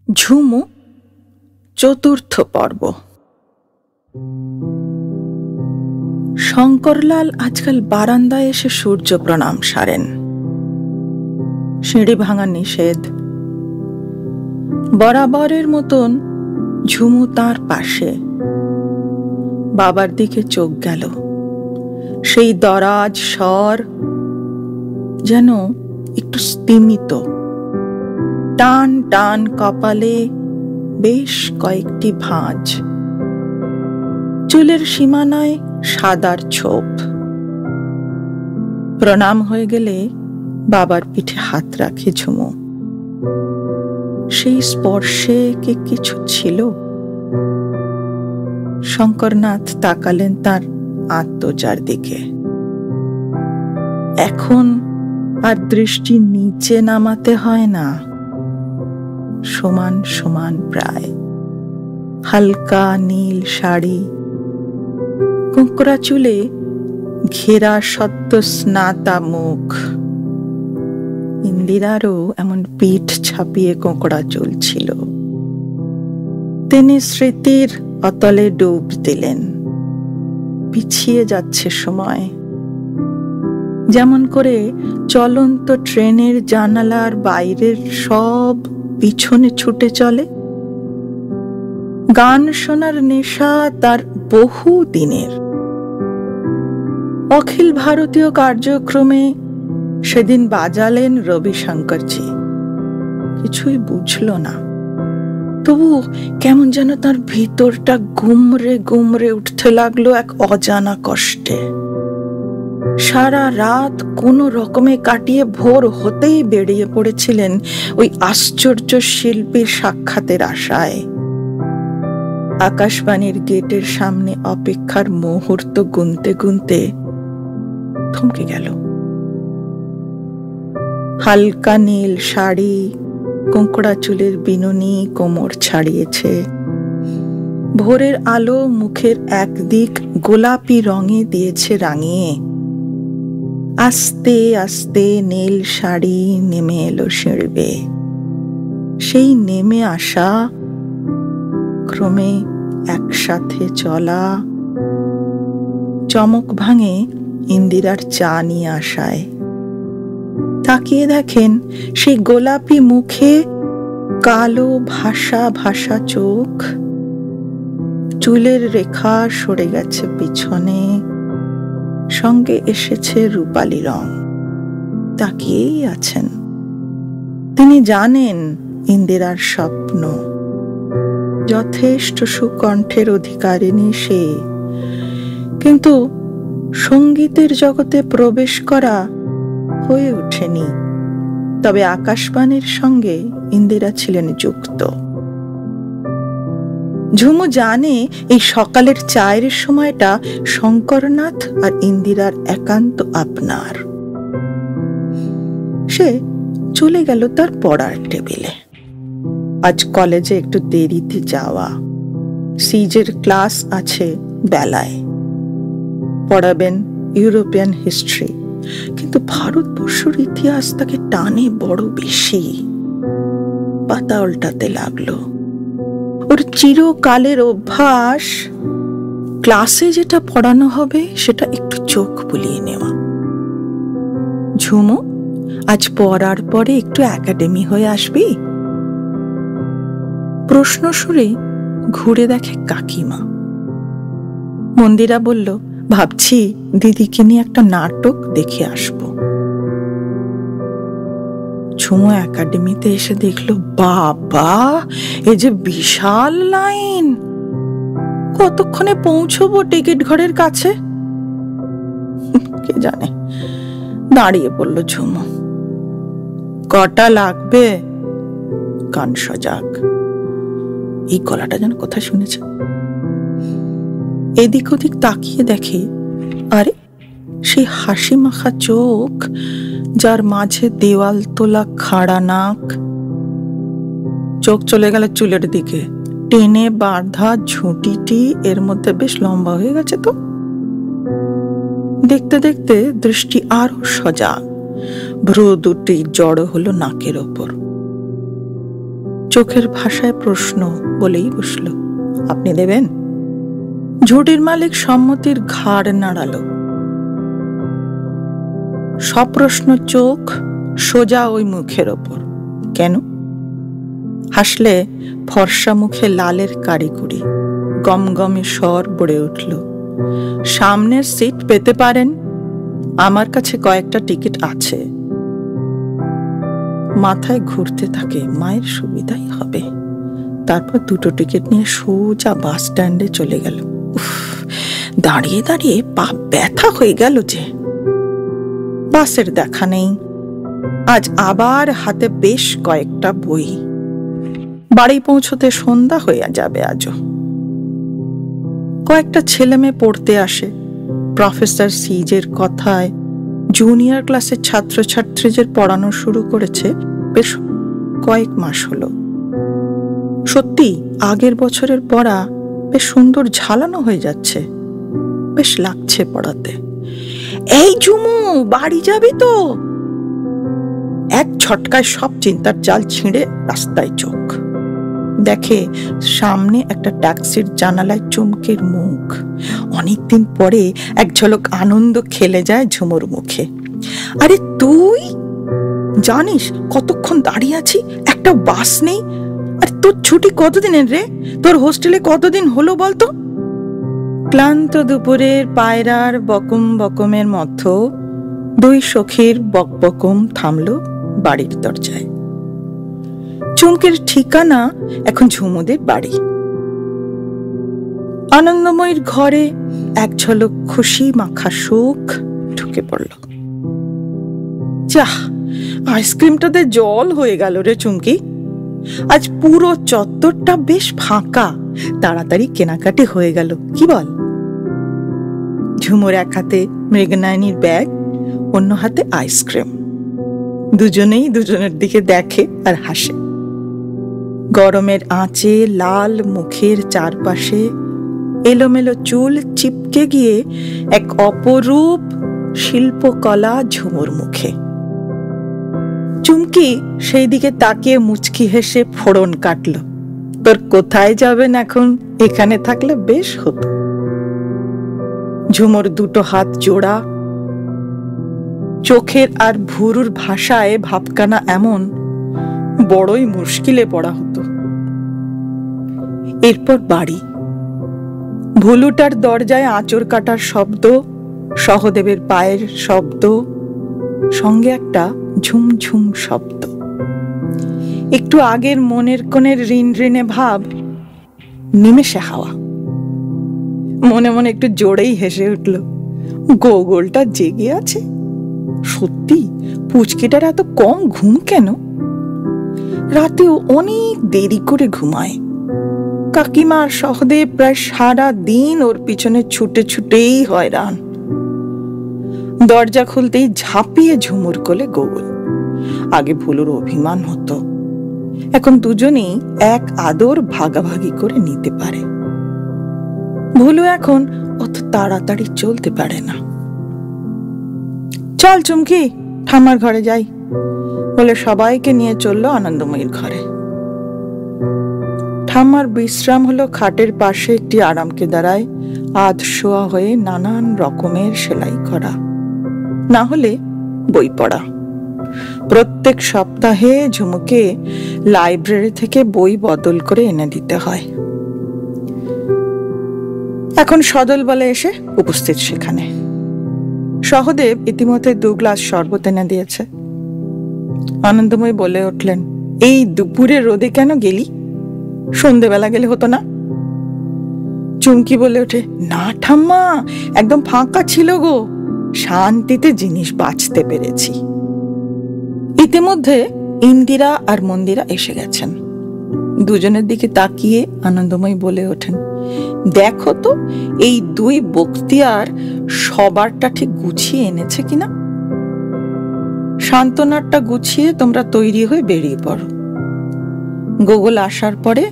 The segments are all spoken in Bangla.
ঝুমু চতুর্থ পর্ব। শঙ্করলাল আজকাল বারান্দায় এসে সূর্য প্রণাম সারেন। সিঁড়ি ভাঙা নিষেধ। বরাবরের মতন ঝুমু তার পাশে। বাবার দিকে চোখ গেল। সেই দরাজ স্বর যেন একটু স্তিমিত। টান টান কপালে বেশ কয়েকটি ভাঁজ। চুলের সীমানায় সাদার ছোপ। প্রণাম হয়ে গেলে বাবার পিঠে হাত রাখে ঝুমু। সেই স্পর্শে কি কিছু ছিল? শঙ্করনাথ তাকালেন তার আত্মজার দিকে। এখন আর দৃষ্টি নিচে নামাতে হয় না। সমান সমান প্রায়। হালকা নীল শাড়ি, কোঁকড়া চুলে ঘেরা সদ্য স্নাতা মুখ। ইন্দিরারও এমন পিঠ ছাপিয়ে কোঁকড়া চুল ছিল। তিনি স্মৃতির অতলে ডুব দিলেন। পিছিয়ে যাচ্ছে সময়, যেমন করে চলন্ত ট্রেনের জানালার বাইরের সব পিছনে ছুটে চলে। গান শোনার নেশা তার বহু দিনের। অখিল ভারতীয় কার্যক্রমে সেদিন বাজালেন রবিশঙ্করজি। কিছুই বুঝল না, তবু কেমন যেন তার ভিতরটা গুমরে গুমরে উঠতে লাগলো এক অজানা কষ্টে। সারা রাত কোনো রকমে কাটিয়ে ভোর হতেই বেরিয়ে পড়েছিলেন ওই আশ্চর্য শিল্পীর সাক্ষাতের আশায়। আকাশবাণীর গেটের সামনে অপেক্ষার মুহূর্ত গুনতে গুনতে থমকে গেল। হালকা নীল শাড়ি, কোঁকড়া চুলের বিনুনি কোমর ছাড়িয়েছে। ভোরের আলো মুখের একদিক গোলাপি রঙে দিয়েছে রাঙিয়ে। আস্তে আস্তে নীল শাড়ি নেমে এলো সিঁড়ি বেয়ে। সেই নেমে আসা, ক্রমে একসাথে চলা। চমক ভাঙে ইন্দিরার চা নিয়ে আসায়। তাকিয়ে দেখেন সেই গোলাপি মুখে কালো ভাসা ভাসা চোখ। চুলের রেখা সরে গেছে পিছনে, সঙ্গে এসেছে রূপালী রং। তাকিয়েই আছেন। তিনি জানেন ইন্দিরার স্বপ্ন। যথেষ্ট সুকণ্ঠের অধিকারিণী সে, কিন্তু সঙ্গীতের জগতে প্রবেশ করা হয়ে ওঠেনি। তবে আকাশবাণীর সঙ্গে ইন্দিরা ছিলেন যুক্ত। ঝুমু জানে এই সকালের চায়ের সময়টা শঙ্করনাথ আর ইন্দিরার একান্ত আপনার। সে চলে গেল তার পড়ার টেবিলে। আজ কলেজে একটু দেরিতে যাওয়া। সিজের ক্লাস আছে বেলায়। পড়াবেন ইউরোপিয়ান হিস্ট্রি, কিন্তু ভারতবর্ষের ইতিহাস তাকে টানে বড় বেশি। পাতা উল্টাতে লাগলো। ওর চিরকালের অভ্যাস, ক্লাসে যেটা পড়ানো হবে সেটা একটু চোখ বুলিয়ে নেওয়া। ঝুমু, আজ পড়ার পরে একটু একাডেমি হয়ে আসবি? প্রশ্ন সুরে ঘুরে দেখে কাকিমা। মন্দিরা বলল, ভাবছি দিদিকে নিয়ে একটা নাটক দেখে আসবো। ঝুমু একাডেমিতে এসে দেখলো, বাবা, এ যে বিশাল লাইন! কতক্ষণে পৌঁছবো টিকিট ঘরের কাছে? কে জানে। দাঁড়িয়ে পড়ল ঝুমু। কটা লাগবে? কান সজাগ। এই গলাটা যেন কোথায় শুনেছে। এদিক ওদিক তাকিয়ে দেখে, আরে সেই হাসি মাখা চোখ, যার মাঝে দেওয়াল তোলা খাড়া নাক। চোখ চলে গেল চুলের দিকে। টেনে বাঁধা ঝুঁটিটি এর মধ্যে বেশ লম্বা হয়ে গেছে তো। দেখতে দেখতে দৃষ্টি আরো সজাগ। ভ্রু দুটি জড়ো হলো নাকের ওপর। চোখের ভাষায় প্রশ্ন বলেই বসল, আপনি দেবেন? ঝুড়ির মালিক সম্মতির ঘাড় নাড়ালো। সপ্রশ্ন চোখ সোজা ওই মুখের ওপর। কেন? হাসলে ফর্সা মুখে লালের কারিকুরি, গমগমে স্বর বড়ে উঠল, সামনের সিট পেতে পারেন, আমার কাছে কয়েকটা টিকিট আছে। মাথায় ঘুরতে থাকে, মায়ের সুবিধাই হবে। তারপর দুটো টিকিট নিয়ে সোজা বাস স্ট্যান্ডে চলে গেল। উফ, দাঁড়িয়ে দাঁড়িয়ে পা ব্যথা হয়ে গেল যে। বাসের দেখা নেই। আজ আবার হাতে বেশ কয়েকটা বই। বাড়ি পৌঁছতে সন্ধ্যা হয়ে যাবে আজও। কয়েকটা ছেলে মেয়ে পড়তে আসে। প্রফেসর সিজের কথায় জুনিয়র ক্লাসের ছাত্রছাত্রীদের পড়ানো শুরু করেছে বেশ কয়েক মাস হলো। সত্যি আগের বছরের পড়া বেশ সুন্দর ঝালানো হয়ে যাচ্ছে, বেশ লাগছে পড়াতে। এই ঝুমু, বাড়ি যাবি তো? এক ঝটকায় সব চিন্তার জাল ছিঁড়ে রাস্তায় চোখ। দেখে সামনে একটা ট্যাক্সির জানালায় চুমকির মুখ। অনেকদিন পরে এক ঝলক আনন্দ খেলে যায় ঝুমুর মুখে। আরে তুই জানিস কতক্ষণ দাঁড়িয়ে আছি, একটা বাস নেই। আর তোর ছুটি কতদিনের রে? তোর হোস্টেলে কতদিন হলো বলতো? ক্লান্ত দুপুরের পায়রার বকম বকমের মধ্য দুই সখীর বকবকম থামল বাড়ির দরজায়। চুমকির ঠিকানা এখন ঝুমুদের বাড়ি। আনন্দময়ীর ঘরে এক ঝলক খুশি মাখা সুখ ঢুকে পড়ল। যাহ, আইসক্রিমটাতে জল হয়ে গেল রে চুমকি। আজ পুরো চত্বরটা বেশ ফাঁকা, তাড়াতাড়ি কেনাকাটি হয়ে গেল, কি বল? ঝুমুর এক হাতে মৃগনায়নীর ব্যাগ, অন্য হাতে আইসক্রিম। দুজনেই দুজনের দিকে দেখে আর হাসে। গরমের আঁচে লাল মুখের চারপাশে এলোমেলো চুল চিপকে গিয়ে এক অপরূপ শিল্পকলা ঝুমুর মুখে। চুমকি সেই দিকে তাকিয়ে মুচকি হেসে ফোড়ন কাটল। তোর কোথায় যাবেন এখন? এখানে থাকলে বেশ হতো। ঝুমুর দুটো হাত জোড়া, চোখের আর ভুরুর ভাষায় ভাবকানা এমন, বড়ই মুশকিলে পড়া হতো। এরপর বাড়ি। ভুলুটার দরজায় আঁচড় কাটার শব্দ, সহদেবের পায়ের শব্দ, সঙ্গে একটা ঝুমঝুম শব্দ। একটু আগের মনের কোণের ঋণ ঋণে ভাব, নিমেষে হাওয়া। মনে মনে একটু জোরেই হেসে উঠল। গোগলটা জেগে আছে। সত্যি পুচকিটার এত কম ঘুম কেন? রাতেও অনেক দেরি করে ঘুমায়। কাকিমা আর সহদেব প্রায় সারা দিন ওর পিছনে ছুটে ছুটেই হয়রান। দরজা খুলতেই ঝাঁপিয়ে ঝুমুর কোলে গোগল। আগে ভুলুর অভিমান হতো, এখন দুজনেই এক আদর ভাগাভাগি করে নিতে পারে। ভুলু এখন অত তাড়াতাড়ি চলতে পারে না। চল চুমকি, ঠাম্মার ঘরে যাই বলে সবাইকে নিয়ে চললো আনন্দময়ীর ঘরে। ঠাম্মার বিশ্রাম হলো খাটের পাশে একটি আরামকে দাঁড়ায় আধশোয়া হয়ে নানান রকমের সেলাই করা, না হলে বই পড়া। প্রত্যেক সপ্তাহে ঝুমুকে লাইব্রেরি থেকে বই বদল করে এনে দিতে হয়। এখন সদল বলে এসে উপস্থিত সেখানে। সহদেব ইতিমধ্যে 2 গ্লাস শরবত এনে দিয়েছে। আনন্দময়ী বলে উঠলেন, এই দুপুরে রোদে কেন গেলি? সন্ধেবেলা গেলে হতো না? চুমকি বলে ওঠে, না ঠাম্মা, একদম ফাঁকা ছিল গো, শান্তিতে জিনিস বাঁচতে পেরেছি। ইতিমধ্যে ইন্দিরা আর মন্দিরা এসে গেছেন। দুজনের দিকে তাকিয়ে আনন্দময়ী বলে ওঠেন, দেখো তো এই 2 বক্তিয়ার সবারটা ঠিক গুছিয়ে এনেছে কিনা। শান্তনারটা গুছিয়ে তোমরা তৈরি হয়ে বেরিয়ে পড়ো। গোগল আসার পরে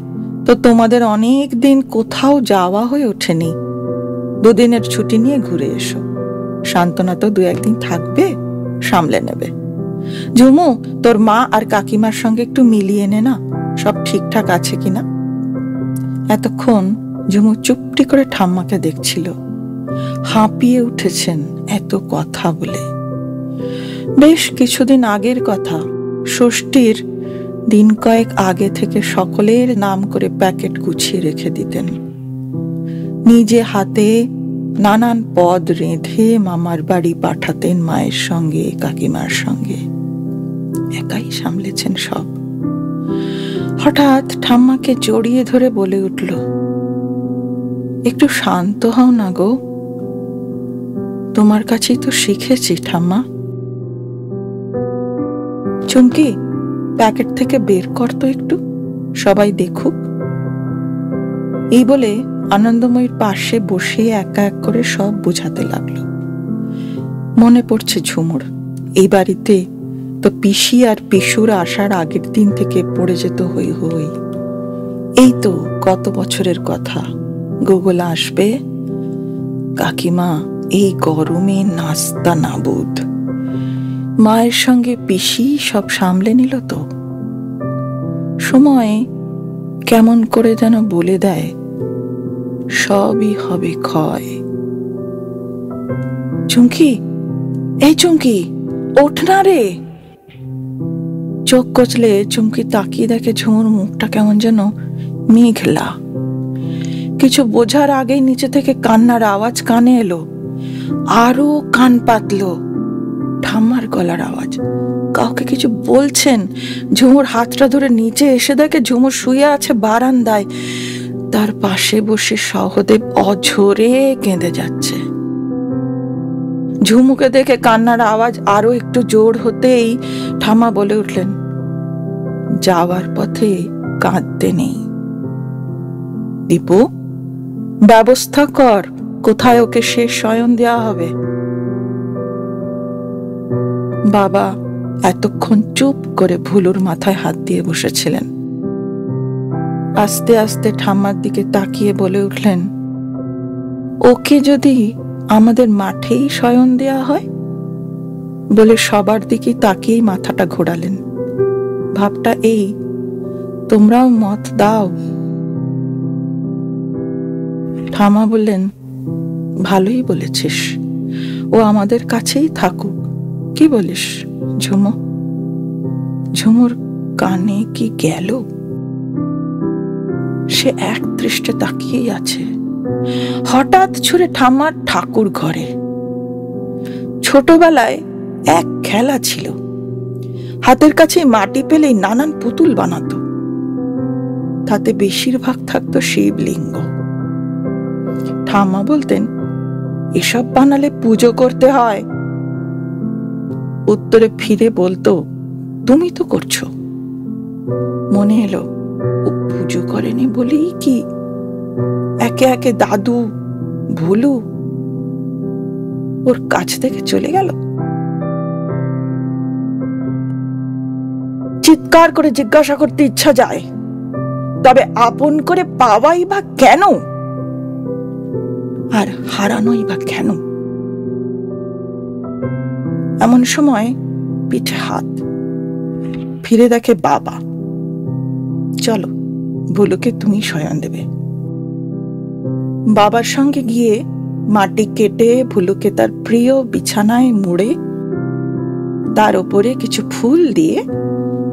তো তোমাদের অনেক দিন কোথাও যাওয়া হয়ে ওঠেনি। 2 দিনের ছুটি নিয়ে ঘুরে এসো। শান্তনা তো 2-1 দিন থাকবে, সামলে নেবে। ঝুমু, তোর মা আর কাকিমার সঙ্গে একটু মিলিয়ে নে না, সব ঠিকঠাক আছে কিনা। এতক্ষণ ঝুমু চুপটি করে ঠাম্মাকে দেখছিল। হাঁপিয়ে উঠেছেন এত কথা বলে। বেশ কিছুদিন আগের কথা, ষষ্ঠীর দিন কয়েক আগে থেকে সকলের নাম করে প্যাকেট গুছিয়ে রেখে দিতেন। নিজে হাতে নানান পদ রেঁধে মামার বাড়ি পাঠাতেন মায়ের সঙ্গে, কাকিমার সঙ্গে। একাই সামলেছেন সব। হঠাৎ ঠাম্মাকে জড়িয়ে ধরে বলে উঠল, একটু শান্ত হও না গো, তোমার কাছেই তো শিখেছি ঠাম্মা। চুমকি, প্যাকেট থেকে বের কর তো একটু, সবাই দেখুক। এই বলে আনন্দময়ীর পাশে বসে একা এক করে সব বোঝাতে লাগলো। মনে পড়ছে ঝুমুর, এই বাড়িতে তো পিসি আর পিসুর আসার আগের দিন থেকে পড়ে যেত হই হই। এই তো কত বছরের কথা। গোগোলা আসবে, কাকিমা এই গরমে নাস্তা নাবুদ, মায়ের সঙ্গে পিসি সব সামলে নিল। তো সময় কেমন করে যেন বলে দেয় সবই হবে ক্ষয়। চুমকি, এই চুমকি, ওঠ না রে। চোখ কচলে চুমকি তাকিয়ে দেখে ঝুমুর মুখটা কেমন যেন মেঘলা। কিছু বোঝার আগেই নিচে থেকে কান্নার আওয়াজ কানে এলো। আরো কান পাতলো, ঠাম্মার গলার আওয়াজ। কাউকে কিছু বলছেন। ঝুমুর হাতটা ধরে নিচে এসে দেখে ঝুমুর শুয়ে আছে বারান্দায়। তার পাশে বসে সহদেব অঝরে কেঁদে যাচ্ছে। ঝুমুকে দেখে কান্নার আওয়াজ আরো একটু জোর হতেই ঠাম্মা বলে উঠলেন, যাওয়ার পথে কাঁদতে নেই। দীপু, ব্যবস্থা কর কোথায় ওকে শেষ শয়ন দেওয়া হবে। বাবা এতক্ষণ চুপ করে ভুলুর মাথায় হাত দিয়ে বসেছিলেন। আস্তে আস্তে ঠাম্মার দিকে তাকিয়ে বলে উঠলেন, ওকে যদি আমাদের মাঠেই শয়ন দেয়া হয়। বলে সবার দিকে তাকিয়েই মাথাটা ঘোরালেন। ভাবটা এই, তোমরাও মত দাও। ঠাম্মা বললেন, ভালোই বলেছিস, ও আমাদের কাছেই থাকুক। কি বলিস ঝুমু? ঝুমুর কানে কি গেল? সে এক দৃষ্টে তাকিয়েই আছে। হঠাৎ ছুড়ে ঠাম্মার ঠাকুর ঘরে। ছোটবেলায় এক খেলা ছিল, হাতের কাছে মাটি পেলেই নানান পুতুল বানাতো। তাতে বেশিরভাগ থাকতো শিবলিঙ্গ। ঠাম্মা বলতেন, এসব বানালে পুজো করতে হয়। উত্তরে ফিরে বলতো, তুমি তো করছো। মনে এলো, ও পুজো করেনি বলেই কি একে একে দাদু, ভুলু ওর কাছ থেকে চলে গেল। চিৎকার করে জিজ্ঞাসা করতে ইচ্ছা যায়, তবে আপন করে পাওয়াই বা কেন, আর হারানোই বা কেন? এমন সময় পিঠে হাত, ফিরে দেখে বাবা। চলো, ভুলুকে তুমি শয়ন দেবে। বাবার সঙ্গে গিয়ে মাটি কেটে ভুলুকে তার প্রিয় বিছানায় মুড়ে তার উপরে কিছু ফুল দিয়ে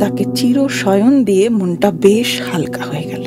তাকে চির শয়ন দিয়ে মনটা বেশ হালকা হয়ে গেল।